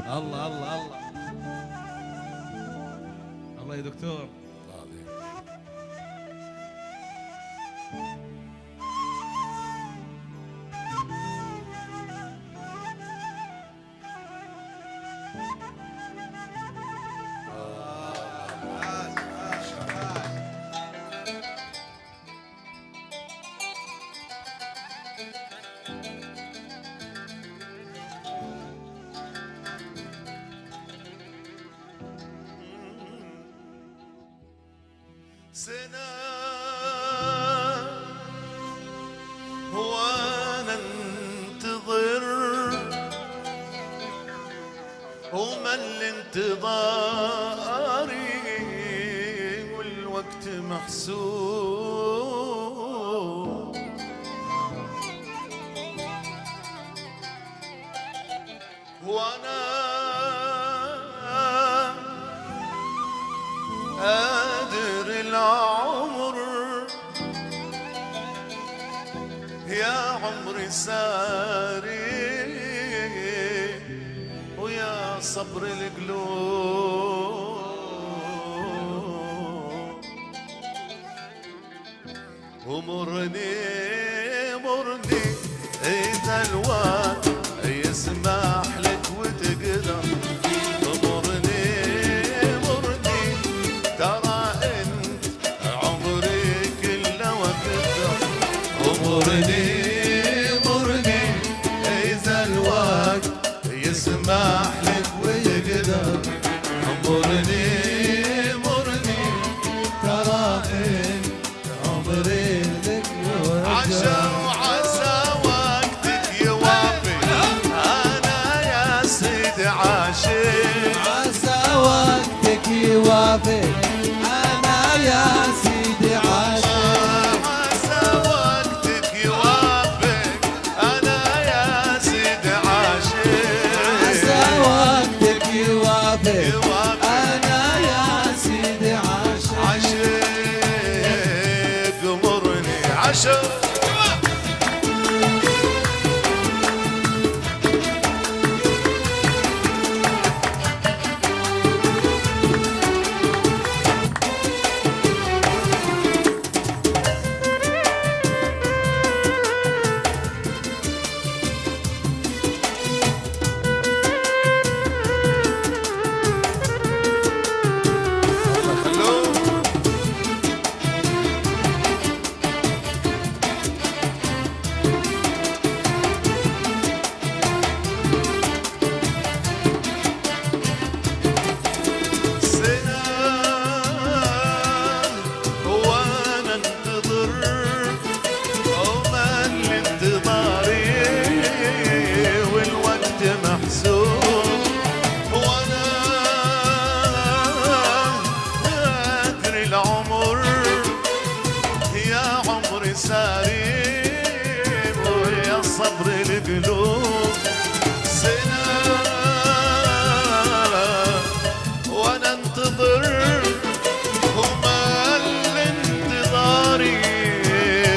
الله الله الله الله يا دكتور. سنة وانا انتظر وما الانتظاري والوقت محسوب وانا قادر العمر يا عمري ساري ويا صبر القلوب ومرني مرني إذا الوقت يسمح لك وتقدر مرني مرني إذا الوقت يسمح لك ويقدر مرني مرني ترى إن عمري لك عشا وعسى وقتك يوافق أنا يا سيد عاشق عسى وقتك يوافق أنا يا سيدي عاشق أنا يا سيدي عاشق عاشق مرني عاشق ساري ويا صبر القلوب سنة وانا انتظر وما الانتظاري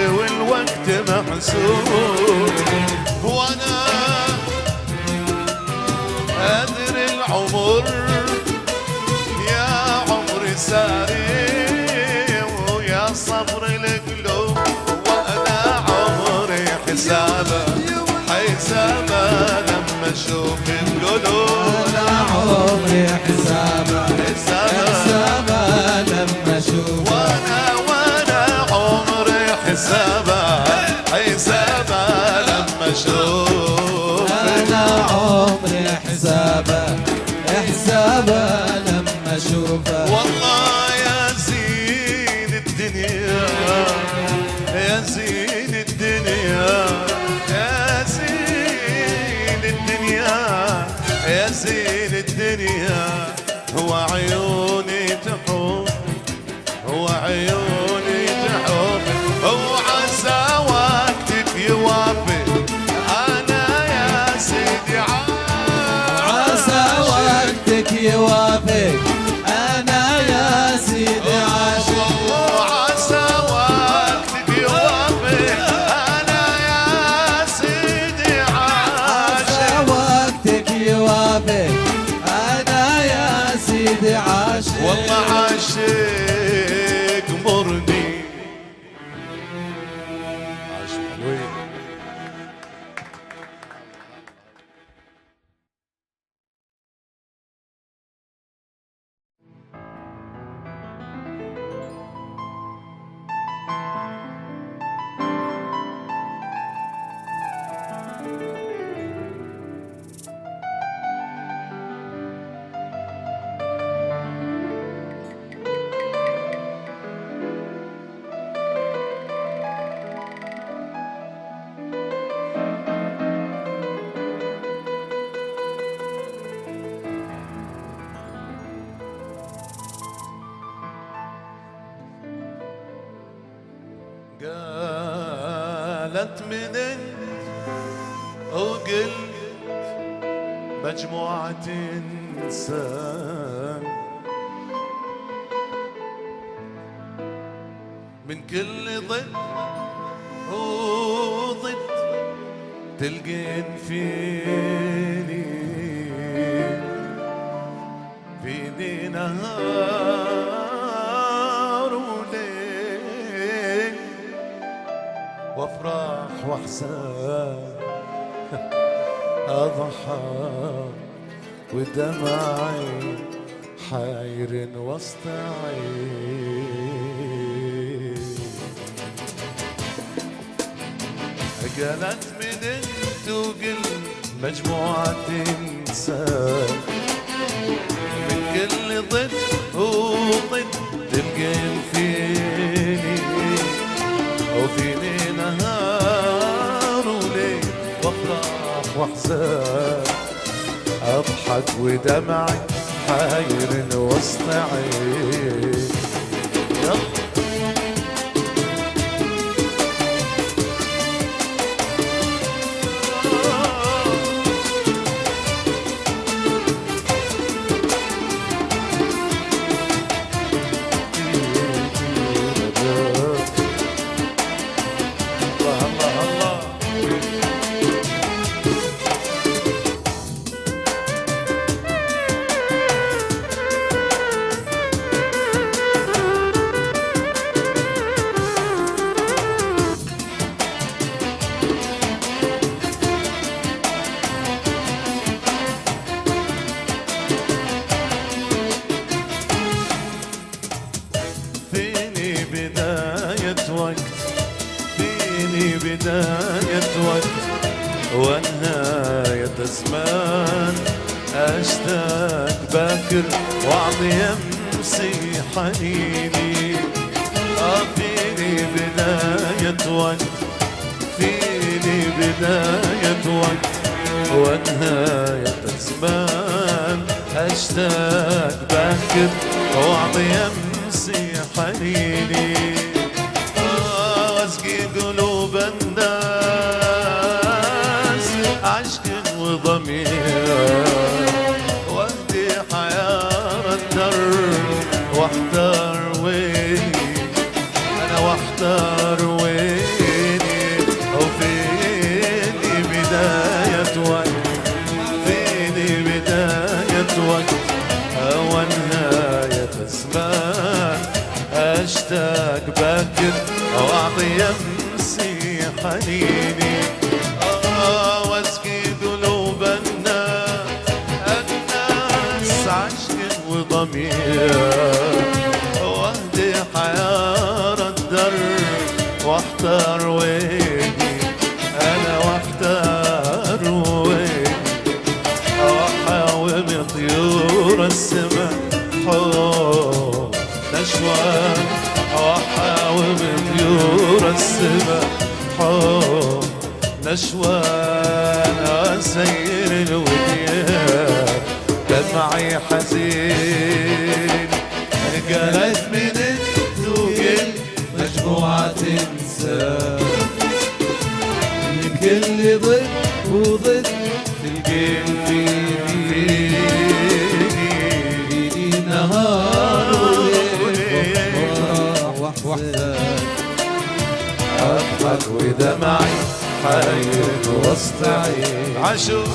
والوقت محسوب وانا قادر العمر يا عمري ساري ويا صبر القلوب حسابه حسابه لما اشوف القلوب انا عمري حسابه حسابه لما اشوف وانا عمري حسابه حسابه لما اشوف انا عمري حسابه حسابه لما اشوفه والله يا زين الدنيا يا زين الدنيا يا زين الدنيا يا زين الدنيا هو عيوني تحب هو عيوني تحب هو عسى وقتك يوافق أنا يا سيدي عسى وقتك يوافق أنا يا سيدي عاشق عسى وقتك يوافق أنا يا سيدي عاشق عسى وقتك يوافق والله عاشق مرني عاشق حلوين. قالت من وقلت مجموعة إنسان من كل ضد وضد تلقين فيني نهار وليل وافراح واحزان اضحى ودمعي حاير وسط عين. قالت من انت وقلت مجموعة انسان من كل ضد وضد تلقين فيني وفيني نهار وليل وافراح واحزان اضحك ودمعي حاير وسط عين. بداية وقت ونهاية زمان أشتاق باكر وأعطي يمسي حنيني. فيني بداية وقت فيني بداية وقت ونهاية زمان أشتاق باكر وأعطي يمسي حنيني. واسقي قلوب الناس عشق وضمير واهدي حياة الدرب واحتار ويني انا واحتار ويني وفيني بداية وقت فيني بداية وقت ونهاية زمان اشتاق باكر واعطي يمسي حنيني. واسقي قلوب الناس عشق وضمير واهدي حيار الدرب واحتار ويني انا واحتار ويني. واحاول طيور السماء حب نشوان واحاول طيور السماء حب نشوان اسير الوديان دمعي حزين. قالت من التوكل مجموعة انسان من كل ضد وضد تلقين فيني نهار وليل واحزان اضحك ودمعي حاير وسط عين. عاشور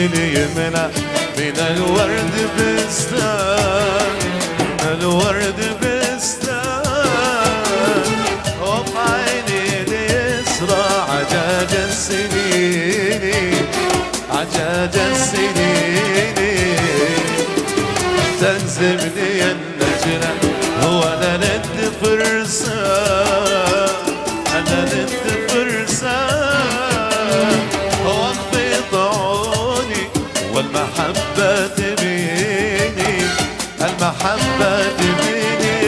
سنيني يمنع من الورد بستان، من الورد بستان، وبعيني اليسرى عجاج السنين، عجاج السنين، تلزمني النجلة وانا ند فرسان، انا ند فرسان، واخفض عوني والمحبة تبيني، المحبة تبيني،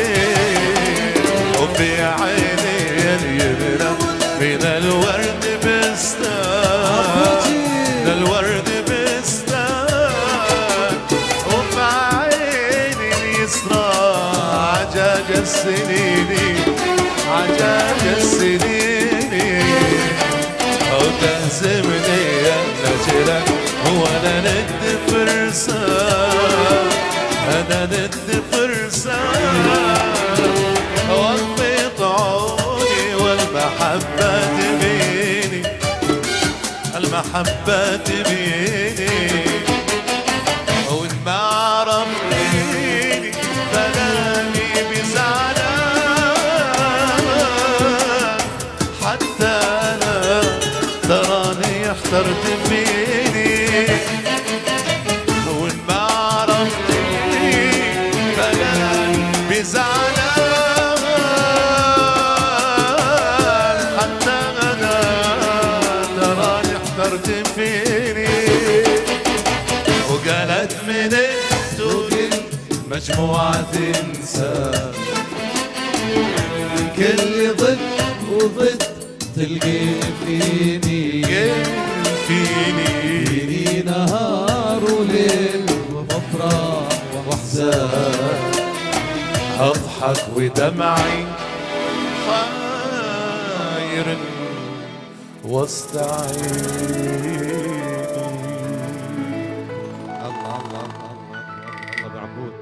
وفي عيني اليمنى من الورد بستان، من الورد بستان، وفي عيني اليسرى عجاج السنين، عجاج السنين، أو تهزمني النجلة وأنا ند فرسان، أنا ند فرسان، وأغمض عوني والمحبة تبيني، المحبة تبيني، وإن ما عرفتيني فلاني بزعلان، حتى أنا تراني احترت فيني، وإن ما عرفتيني فلاني بزعلان، حتى أنا تراني احترت فيني، وقالت من الدنيا مجموعة إنسان، كل ضد وضد تلقيني فيني، فيني نهار وليل وافراح واحزان، أضحك ودمعي حاير وسط عيني. الله الله الله الله بعبود.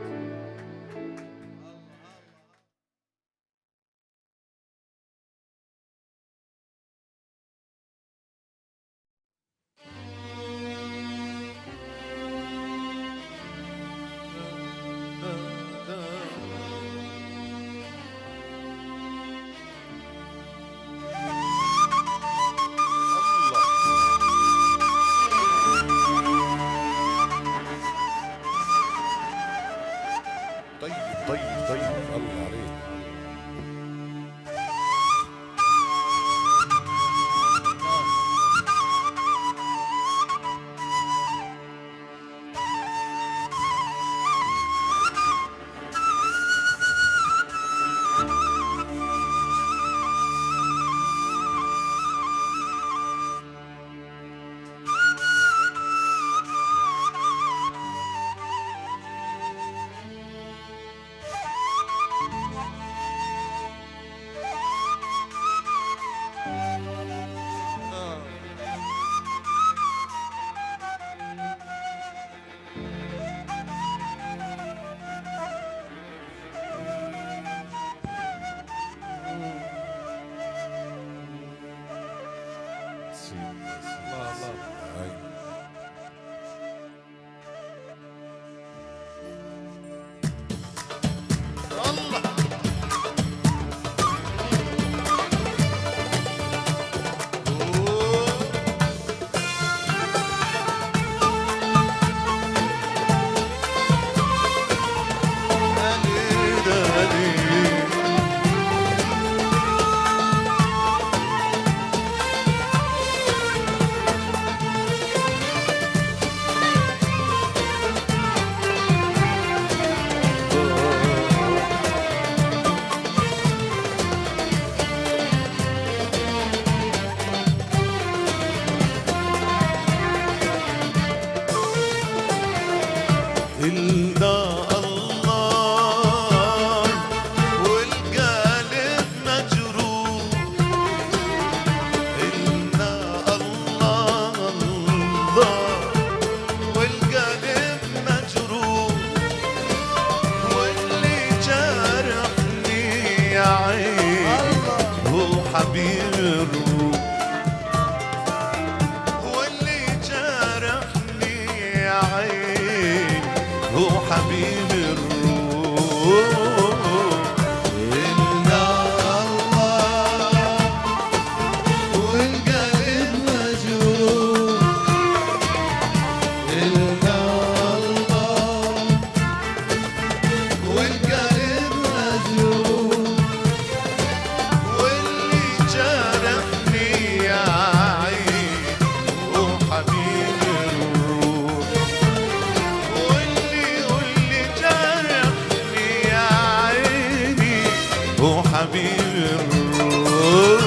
طيب الله عليك. وحبيب الروح.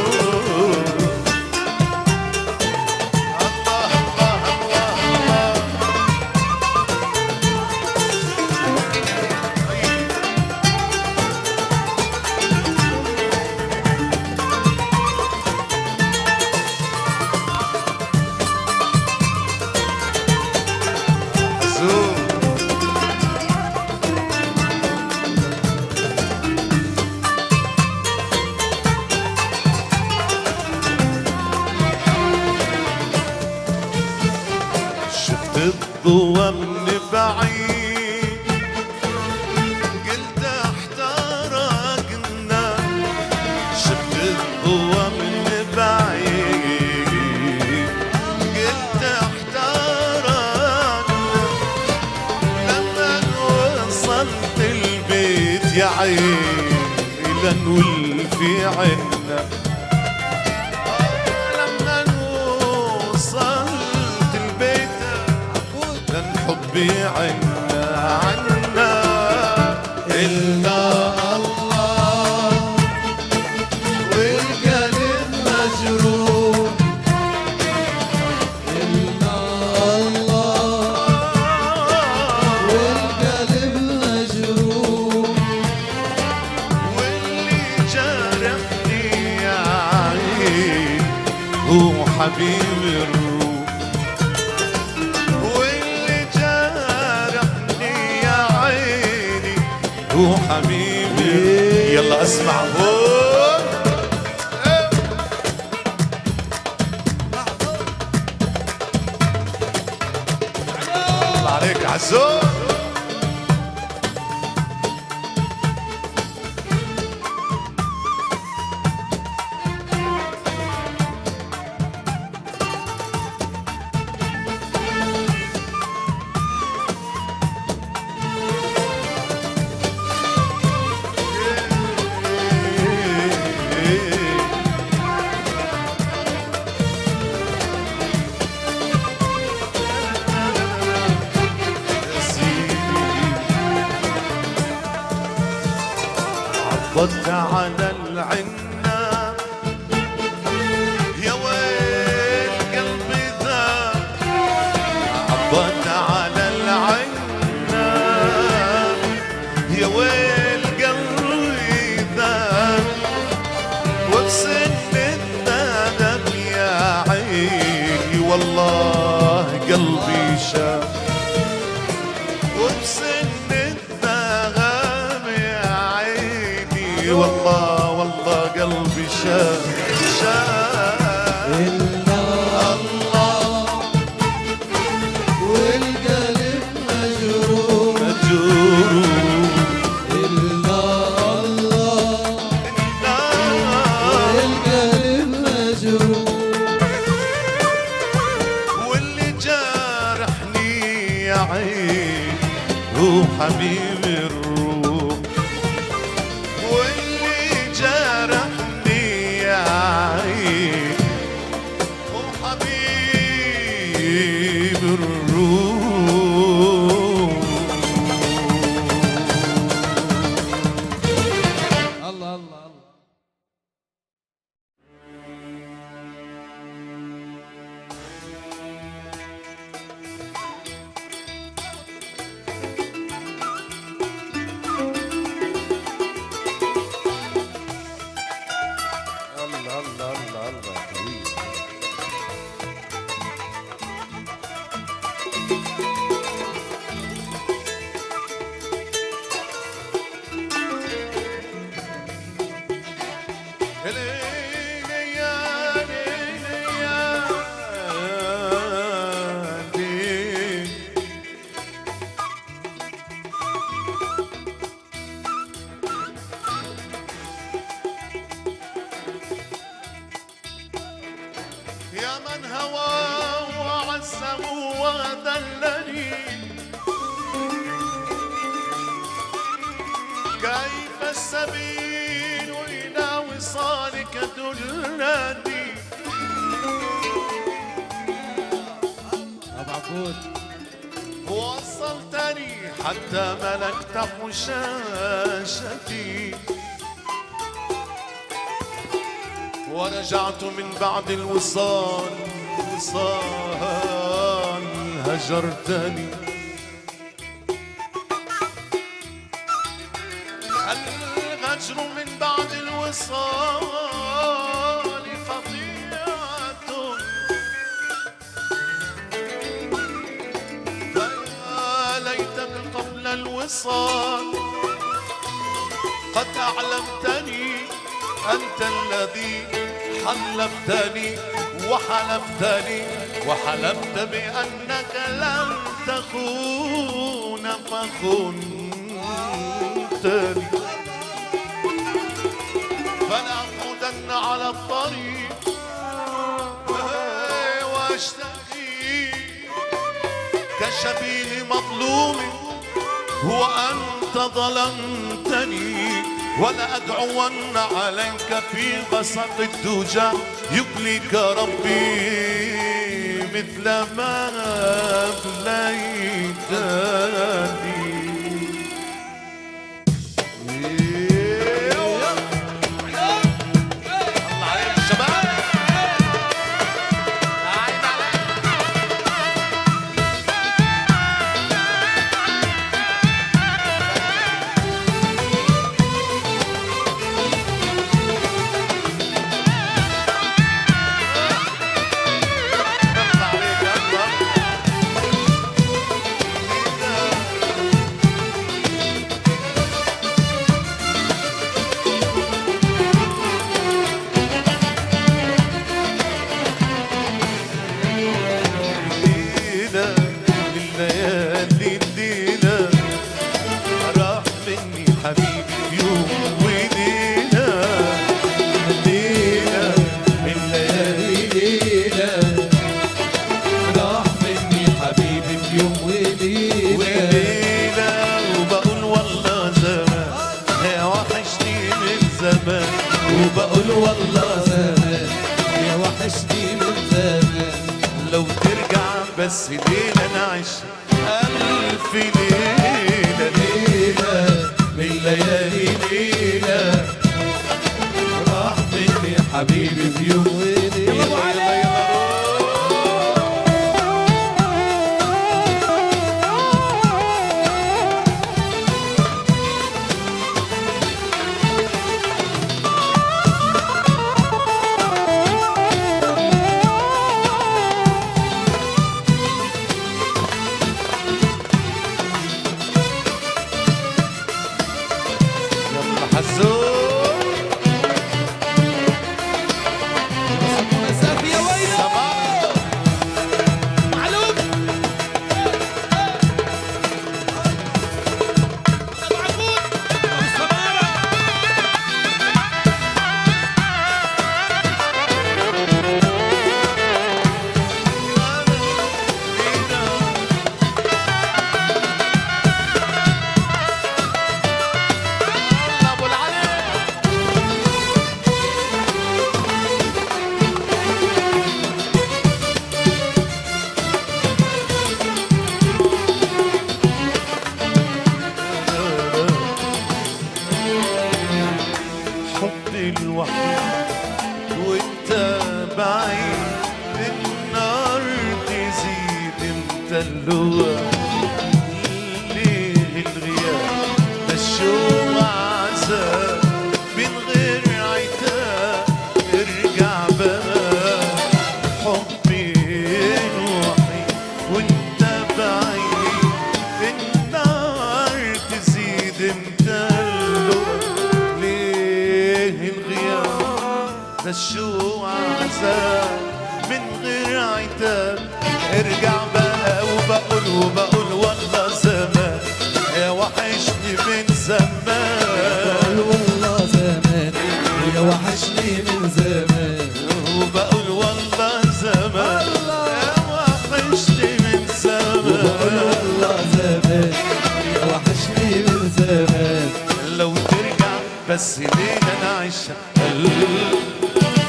شفت الضوء من بعيد قلت احترقنا. شفت الضوء من بعيد قلت احترقنا. لما وصلت البيت يا عيني لنول في عنا. لما وصلت البيت لن حبي عنا عنا إلا الله والقلب مجروح إلا الله والقلب مجروح. واللي جرحني يا عين هو حبيب الروح. واللي جرحني يا عيني هو حبيبي. يلا اسمع هون الله عليك عزوز. عضت على العنة يا ويل قلبي ذاب. عضت على العنة يا ويل قلبي ذاب. وبسن الندم يا عيني والله قلبي شاف. وبسن النغم يا عيني والله والله قلبي شاف شاف. إلا الله والقلب مجروح مجروح إلا الله والقلب مجروح. واللي جرحني يا عين هو حبيب الروح. واللي جرحني يا عين هو حبيب الروح. الله الله الله. الله الله الله الله حبيبي. ليلي يا ليلي يا ليلي. يا من هوى وعزه وذلني. كيف السبيل إلى وصالك دلني. أبو عبود وصلتني حتى ملكت حشاشتي. ورجعت من بعد الوصال هجرتني. الهجر من بعد الوصال خطيئة، فيا ليتك قبل الوصال قد أعلمتني أنت الذي حلفتني وحلفت بأنك لن تخون فخنتني. فلأقعدن على الطريق واشتكي كشبيه مظلوم هو أنت ظلمتني، ولأدعون عليك في غسق الدجى يبليك ربي مثل ما أبليتني. وبقول والله زمان يا وحشني من زمان، لو ترجع بس ليلة نعيش ألف ليلة ليلة من ليالي ليلة راح مني حبيبي في يوم وليلة. ليه الغياب ده الشوق عذاب من غير عتاب، ارجع بقى حبي روحي وانت بعيد، النار تزيد امتى اللقا. ليه الغياب ده الشوق عذاب من غير عتاب، ارجع بقى وبقول والله زمان يا وحشني من زمان، والله زمان يا وحشني من زمان، وبقول والله زمان يا وحشني من زمان، والله زمان يا وحشني من زمان. لو ترجع بس ليلة نعيشها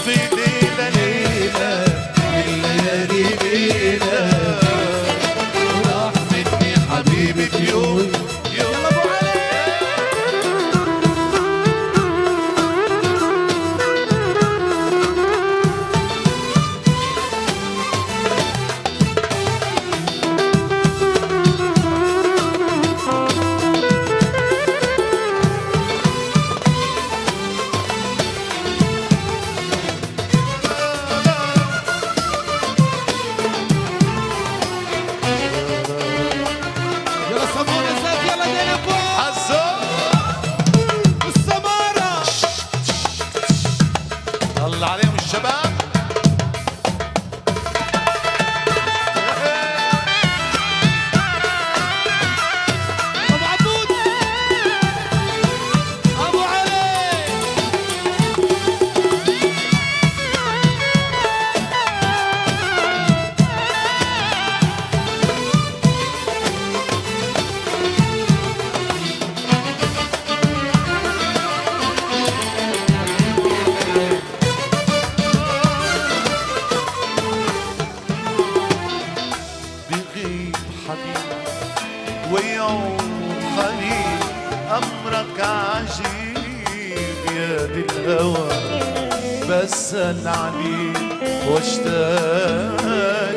في ليلة ليلة من ليالي ليلة راح مني حبيبي في يوم أبو علي. شباب ابو عبود ابو علي بيغيب حبيب ويعود حبيب أمرك عجيب يا دي الهوى بسأل عليك واشتاق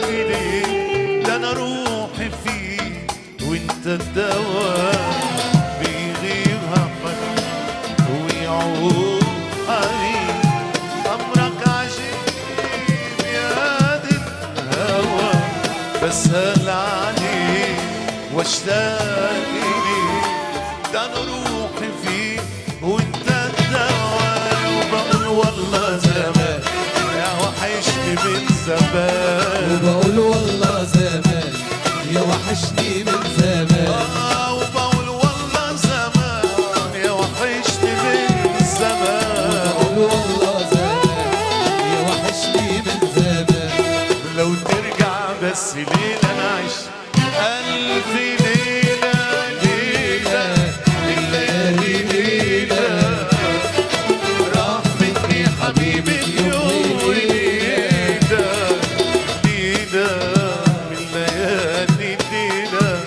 إليك ده أنا روحي فيك وانت الدواء بيغيب همك ويعود حبيب أمرك عجيب يا دي الهوى بسأل عليك واشتاق إليك ده أنا روحي فيك وانت الدواء وبقول والله زمان يا وحشني من زمان وبقول والله زمان يا وحشني من زمان وبقول والله زمان يا وحشني من زمان وبقول والله زمان يا وحشني من زمان لو ترجع بس ليلة نعيش ألف ليلة ليلة الليالي ليلة راح مني حبيبي يوم وليلة ليلة من ليالي ليلة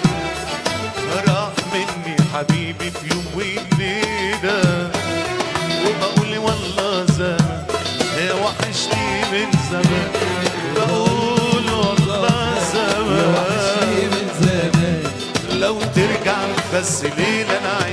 راح مني حبيبي في يوم وليلة وبقول والله زمان يا وحشني من زمان بقول والله يا وحشني زمان من زمان لو ترجع بس ليلة نعيش